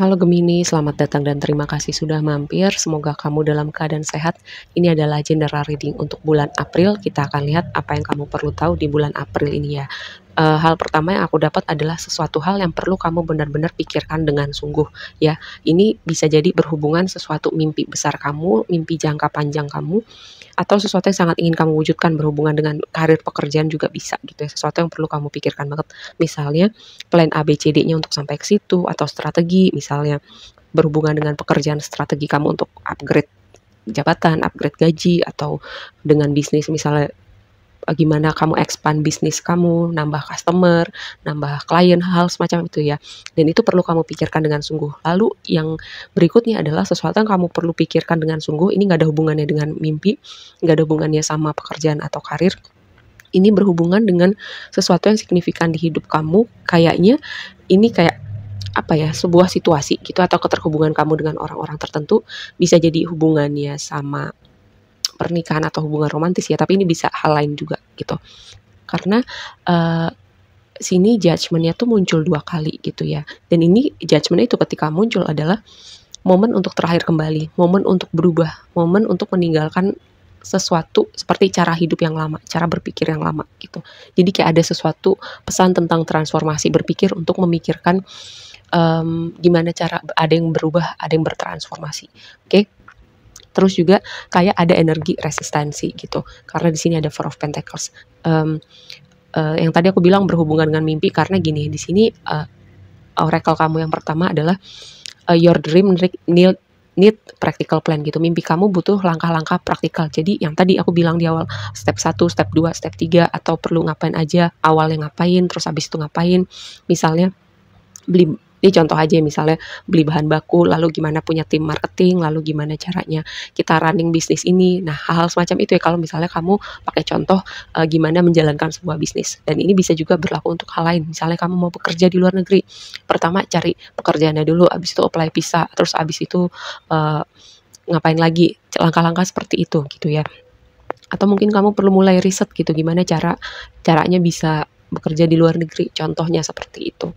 Halo Gemini, selamat datang dan terima kasih sudah mampir. Semoga kamu dalam keadaan sehat. Ini adalah general reading untuk bulan April. Kita akan lihat apa yang kamu perlu tahu di bulan April ini ya. Hal pertama yang aku dapat adalah sesuatu hal yang perlu kamu benar-benar pikirkan dengan sungguh ya. Ini bisa jadi berhubungan sesuatu mimpi besar kamu, mimpi jangka panjang kamu, atau sesuatu yang sangat ingin kamu wujudkan berhubungan dengan karir pekerjaan juga bisa gitu ya. Sesuatu yang perlu kamu pikirkan banget. Misalnya plan A, B, C, D-nya untuk sampai ke situ, atau strategi misalnya berhubungan dengan pekerjaan, strategi kamu untuk upgrade jabatan, upgrade gaji, atau dengan bisnis misalnya gimana kamu expand bisnis kamu, nambah customer, nambah klien, hal semacam itu ya. Dan itu perlu kamu pikirkan dengan sungguh. Lalu yang berikutnya adalah sesuatu yang kamu perlu pikirkan dengan sungguh. Ini nggak ada hubungannya dengan mimpi, nggak ada hubungannya sama pekerjaan atau karir. Ini berhubungan dengan sesuatu yang signifikan di hidup kamu. Kayaknya ini kayak apa ya, sebuah situasi gitu atau keterhubungan kamu dengan orang-orang tertentu, bisa jadi hubungannya sama pernikahan atau hubungan romantis ya, tapi ini bisa hal lain juga gitu. Karena sini judgment-nya tuh muncul 2 kali gitu ya. Dan ini judgment itu ketika muncul adalah momen untuk terakhir kembali, momen untuk berubah, momen untuk meninggalkan sesuatu seperti cara hidup yang lama, cara berpikir yang lama gitu. Jadi kayak ada sesuatu pesan tentang transformasi berpikir untuk memikirkan gimana cara ada yang berubah, ada yang bertransformasi. Oke. Terus juga kayak ada energi resistensi gitu. Karena di sini ada Four of Pentacles. Yang tadi aku bilang berhubungan dengan mimpi karena gini, di sini oracle kamu yang pertama adalah your dream need practical plan gitu. Mimpi kamu butuh langkah-langkah praktikal. Jadi yang tadi aku bilang di awal, step 1, step 2, step 3, atau perlu ngapain aja, awalnya ngapain, terus habis itu ngapain. Misalnya ini contoh aja misalnya beli bahan baku, lalu gimana punya tim marketing, lalu gimana caranya kita running bisnis ini. Nah, hal-hal semacam itu ya kalau misalnya kamu pakai contoh gimana menjalankan sebuah bisnis. Dan ini bisa juga berlaku untuk hal lain. Misalnya kamu mau bekerja di luar negeri, pertama cari pekerjaannya dulu, abis itu apply visa, terus abis itu ngapain lagi, langkah-langkah seperti itu gitu ya. Atau mungkin kamu perlu mulai riset gitu, gimana caranya bisa bekerja di luar negeri, contohnya seperti itu.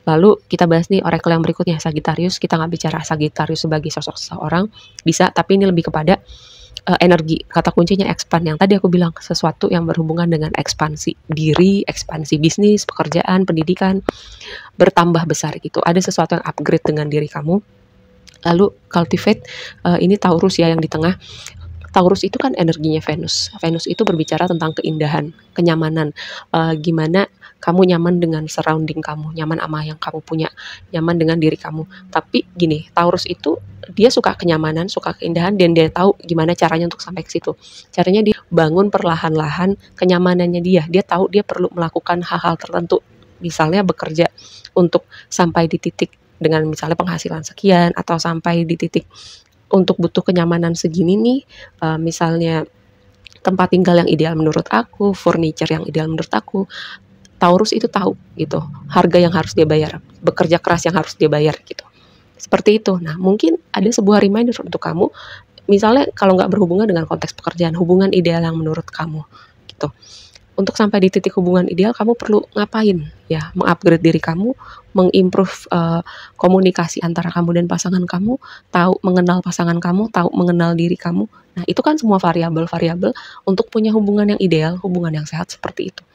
Lalu kita bahas nih oracle yang berikutnya, Sagittarius. Kita nggak bicara Sagittarius sebagai sosok seseorang, bisa, tapi ini lebih kepada energi. Kata kuncinya expand. Yang tadi aku bilang, sesuatu yang berhubungan dengan ekspansi diri, ekspansi bisnis, pekerjaan, pendidikan, bertambah besar gitu. Ada sesuatu yang upgrade dengan diri kamu. Lalu cultivate, ini Taurus ya yang di tengah. Taurus itu kan energinya Venus. Venus itu berbicara tentang keindahan, kenyamanan, gimana kamu nyaman dengan surrounding kamu, nyaman sama yang kamu punya, nyaman dengan diri kamu. Tapi gini, Taurus itu dia suka kenyamanan, suka keindahan, dan dia tahu gimana caranya untuk sampai ke situ. Caranya dia bangun perlahan-lahan kenyamanannya dia. Dia tahu dia perlu melakukan hal-hal tertentu. Misalnya bekerja untuk sampai di titik dengan misalnya penghasilan sekian, atau sampai di titik untuk butuh kenyamanan segini nih, misalnya tempat tinggal yang ideal menurut aku, furniture yang ideal menurut aku. Taurus itu tahu gitu, harga yang harus dia bayar, bekerja keras yang harus dia bayar gitu. Seperti itu. Nah, mungkin ada sebuah reminder untuk kamu, misalnya kalau nggak berhubungan dengan konteks pekerjaan, hubungan ideal yang menurut kamu gitu. Untuk sampai di titik hubungan ideal, kamu perlu ngapain ya? Mengupgrade diri kamu, mengimprove komunikasi antara kamu dan pasangan kamu, tahu mengenal pasangan kamu, tahu mengenal diri kamu. Nah, itu kan semua variabel-variabel untuk punya hubungan yang ideal, hubungan yang sehat seperti itu.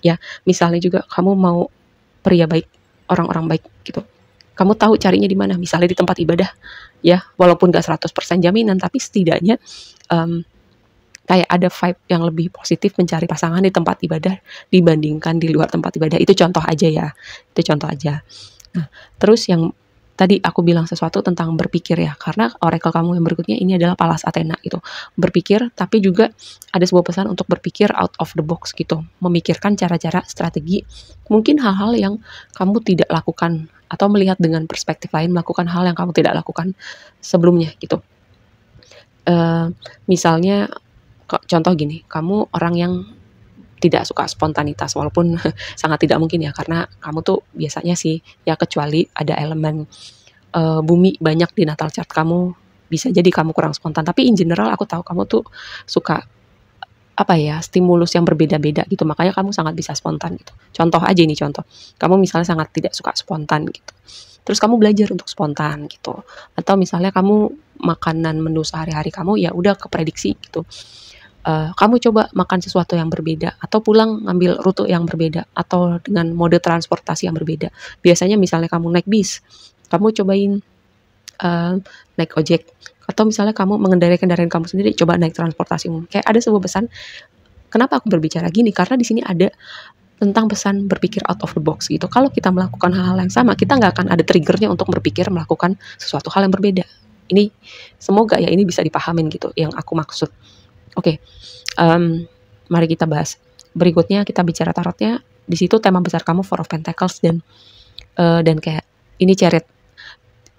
Ya, misalnya juga kamu mau pria baik, orang-orang baik gitu. Kamu tahu carinya di mana? Misalnya di tempat ibadah. Ya, walaupun gak 100% jaminan, tapi setidaknya kayak ada vibe yang lebih positif mencari pasangan di tempat ibadah dibandingkan di luar tempat ibadah. Itu contoh aja ya. Itu contoh aja. Nah, terus yang tadi aku bilang sesuatu tentang berpikir ya, karena oracle kamu yang berikutnya ini adalah Pallas Athena gitu. Berpikir, tapi juga ada sebuah pesan untuk berpikir out of the box gitu. Memikirkan cara-cara, strategi, mungkin hal-hal yang kamu tidak lakukan, atau melihat dengan perspektif lain, melakukan hal yang kamu tidak lakukan sebelumnya gitu. Misalnya contoh gini, kamu orang yang tidak suka spontanitas, walaupun sangat tidak mungkin ya, karena kamu tuh biasanya sih ya, kecuali ada elemen bumi banyak di natal chart kamu, bisa jadi kamu kurang spontan. Tapi in general aku tahu kamu tuh suka apa ya, stimulus yang berbeda-beda gitu, makanya kamu sangat bisa spontan gitu. Contoh aja ini contoh, kamu misalnya sangat tidak suka spontan gitu. terus kamu belajar untuk spontan gitu. Atau misalnya kamu makanan menu sehari-hari kamu ya udah keprediksi gitu. Kamu coba makan sesuatu yang berbeda atau pulang ngambil rute yang berbeda atau dengan mode transportasi yang berbeda. Biasanya misalnya kamu naik bis, kamu cobain naik ojek atau misalnya kamu mengendarai kendaraan kamu sendiri, coba naik transportasi umum. Kayak ada sebuah pesan. Kenapa aku berbicara gini? Karena di sini ada tentang pesan berpikir out of the box gitu. Kalau kita melakukan hal-hal yang sama, kita nggak akan ada triggernya untuk berpikir melakukan sesuatu hal yang berbeda. Ini semoga ya ini bisa dipahamin gitu yang aku maksud. Oke, mari kita bahas. Berikutnya kita bicara tarotnya. Di situ tema besar kamu Four of Pentacles dan kayak ini Chariot.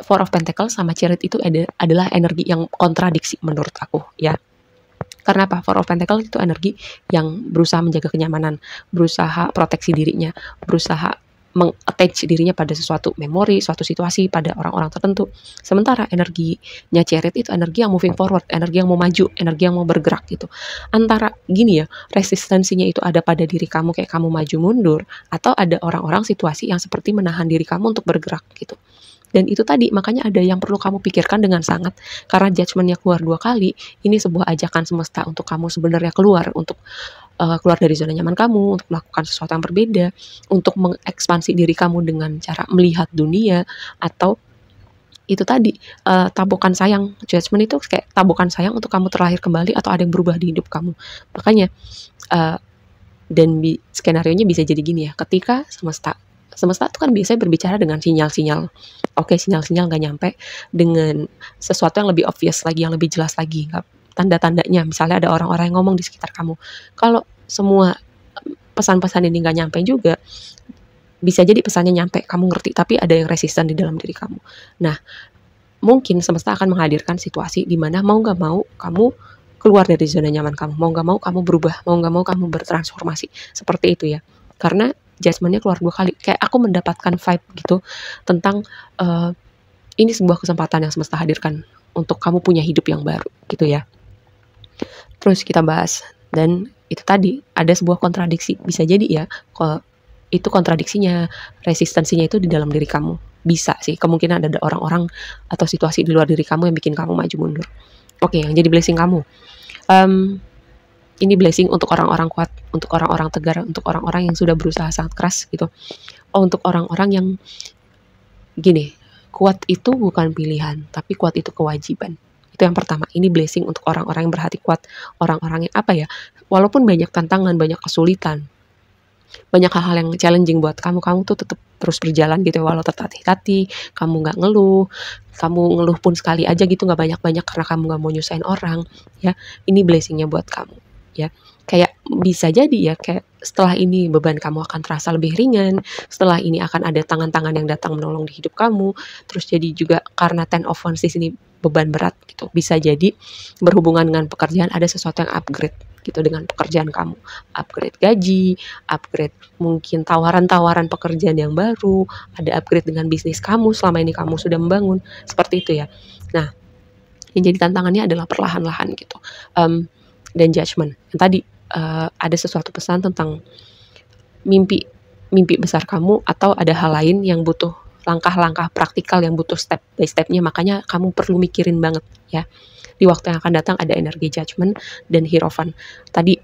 Four of Pentacles sama Chariot itu adalah energi yang kontradiksi menurut aku ya. Karena apa? Four of Pentacles itu energi yang berusaha menjaga kenyamanan, berusaha proteksi dirinya, berusaha meng-attach dirinya pada sesuatu memori, suatu situasi, pada orang-orang tertentu. Sementara energinya Chariot itu energi yang moving forward, energi yang mau maju, energi yang mau bergerak gitu. Antara gini ya, resistensinya itu ada pada diri kamu kayak kamu maju mundur, atau ada orang-orang situasi yang seperti menahan diri kamu untuk bergerak gitu. Dan itu tadi, makanya ada yang perlu kamu pikirkan dengan sangat, karena judgment-nya keluar 2 kali, ini sebuah ajakan semesta untuk kamu sebenarnya keluar, untuk keluar dari zona nyaman kamu, untuk melakukan sesuatu yang berbeda, untuk mengekspansi diri kamu dengan cara melihat dunia, atau itu tadi, tabokan sayang. Judgment itu kayak tabokan sayang untuk kamu terlahir kembali atau ada yang berubah di hidup kamu. Makanya, dan skenarionya bisa jadi gini ya, ketika semesta itu kan biasanya berbicara dengan sinyal-sinyal. Oke, sinyal-sinyal nggak nyampe dengan sesuatu yang lebih obvious lagi, yang lebih jelas lagi. Tanda-tandanya, misalnya ada orang-orang yang ngomong di sekitar kamu. Kalau semua pesan-pesan ini nggak nyampe juga, bisa jadi pesannya nyampe, kamu ngerti, tapi ada yang resisten di dalam diri kamu. Nah, mungkin semesta akan menghadirkan situasi di mana mau nggak mau kamu keluar dari zona nyaman kamu, mau nggak mau kamu berubah, mau nggak mau kamu bertransformasi. Seperti itu ya. Karena judgment-nya keluar 2 kali. Kayak aku mendapatkan vibe gitu tentang ini sebuah kesempatan yang semesta hadirkan untuk kamu punya hidup yang baru gitu ya. Terus kita bahas, dan itu tadi ada sebuah kontradiksi. Bisa jadi ya, itu kontradiksinya, resistensinya itu di dalam diri kamu. Bisa sih, kemungkinan ada orang-orang atau situasi di luar diri kamu yang bikin kamu maju mundur. Oke, yang jadi blessing kamu. Ini blessing untuk orang-orang kuat, untuk orang-orang tegar, untuk orang-orang yang sudah berusaha sangat keras gitu. Untuk orang-orang yang gini, kuat itu bukan pilihan, tapi kuat itu kewajiban. Itu yang pertama. Ini blessing untuk orang-orang yang berhati kuat, orang-orang yang apa ya, walaupun banyak tantangan, banyak kesulitan, banyak hal-hal yang challenging buat kamu tuh tetap terus berjalan gitu ya, walau tetap hati-hati, kamu nggak ngeluh, kamu ngeluh pun sekali aja gitu, nggak banyak-banyak karena kamu nggak mau nyusahin orang ya. Ini blessingnya buat kamu ya. Kayak bisa jadi ya, kayak setelah ini beban kamu akan terasa lebih ringan, setelah ini akan ada tangan-tangan yang datang menolong di hidup kamu. Terus jadi juga karena 10 of Wands di sini beban berat gitu, bisa jadi berhubungan dengan pekerjaan ada sesuatu yang upgrade gitu dengan pekerjaan kamu, upgrade gaji, upgrade mungkin tawaran-tawaran pekerjaan yang baru, ada upgrade dengan bisnis kamu selama ini kamu sudah membangun, seperti itu ya. Nah, yang jadi tantangannya adalah perlahan-lahan gitu. Dan judgment yang tadi, ada sesuatu pesan tentang mimpi besar kamu, atau ada hal lain yang butuh langkah-langkah praktikal yang butuh step by stepnya, makanya kamu perlu mikirin banget ya. Di waktu yang akan datang ada energi judgment dan hierophant. Tadi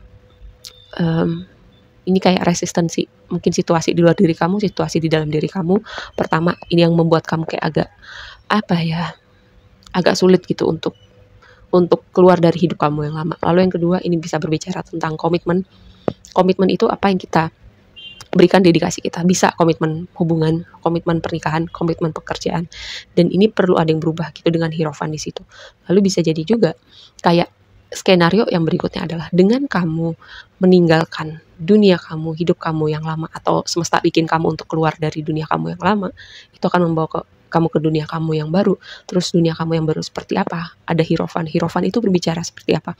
ini kayak resistensi, mungkin situasi di luar diri kamu, situasi di dalam diri kamu. Pertama, ini yang membuat kamu kayak agak apa ya, agak sulit gitu untuk keluar dari hidup kamu yang lama. Lalu yang kedua, ini bisa berbicara tentang komitmen. Komitmen itu apa yang kita berikan, dedikasi kita. Bisa komitmen hubungan, komitmen pernikahan, komitmen pekerjaan. Dan ini perlu ada yang berubah gitu dengan hierophant di situ. Lalu bisa jadi juga kayak skenario yang berikutnya adalah dengan kamu meninggalkan dunia kamu, hidup kamu yang lama, atau semesta bikin kamu untuk keluar dari dunia kamu yang lama, itu akan membawa kamu ke dunia kamu yang baru. Terus dunia kamu yang baru seperti apa? Ada hierophant. Hierophant itu berbicara seperti apa?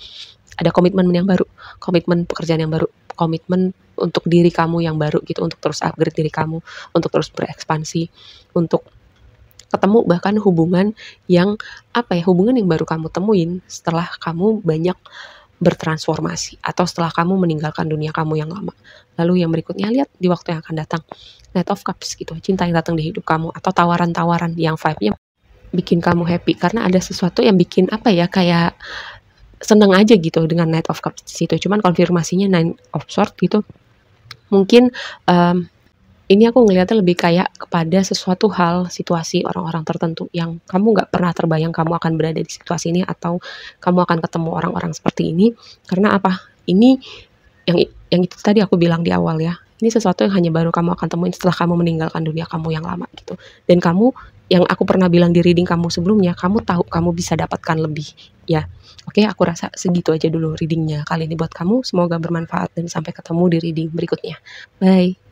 Ada komitmen yang baru, komitmen pekerjaan yang baru, komitmen untuk diri kamu yang baru gitu, untuk terus upgrade diri kamu, untuk terus berekspansi, untuk ketemu bahkan hubungan yang apa ya, hubungan yang baru kamu temuin setelah kamu banyak bertransformasi atau setelah kamu meninggalkan dunia kamu yang lama. Lalu yang berikutnya, lihat di waktu yang akan datang. Knight of Cups gitu, cinta yang datang di hidup kamu atau tawaran-tawaran yang vibe-nya bikin kamu happy karena ada sesuatu yang bikin apa ya, kayak seneng aja gitu dengan Knight of Cups di situ. Cuman konfirmasinya Nine of Swords gitu. Mungkin ini aku ngelihatnya lebih kayak kepada sesuatu hal, situasi orang-orang tertentu yang kamu nggak pernah terbayang kamu akan berada di situasi ini atau kamu akan ketemu orang-orang seperti ini. Karena apa? Ini yang itu tadi aku bilang di awal ya. Ini sesuatu yang hanya baru kamu akan temuin setelah kamu meninggalkan dunia kamu yang lama gitu. Dan kamu yang aku pernah bilang di reading kamu sebelumnya, kamu tahu kamu bisa dapatkan lebih ya. Oke, aku rasa segitu aja dulu readingnya kali ini buat kamu. Semoga bermanfaat dan sampai ketemu di reading berikutnya. Bye.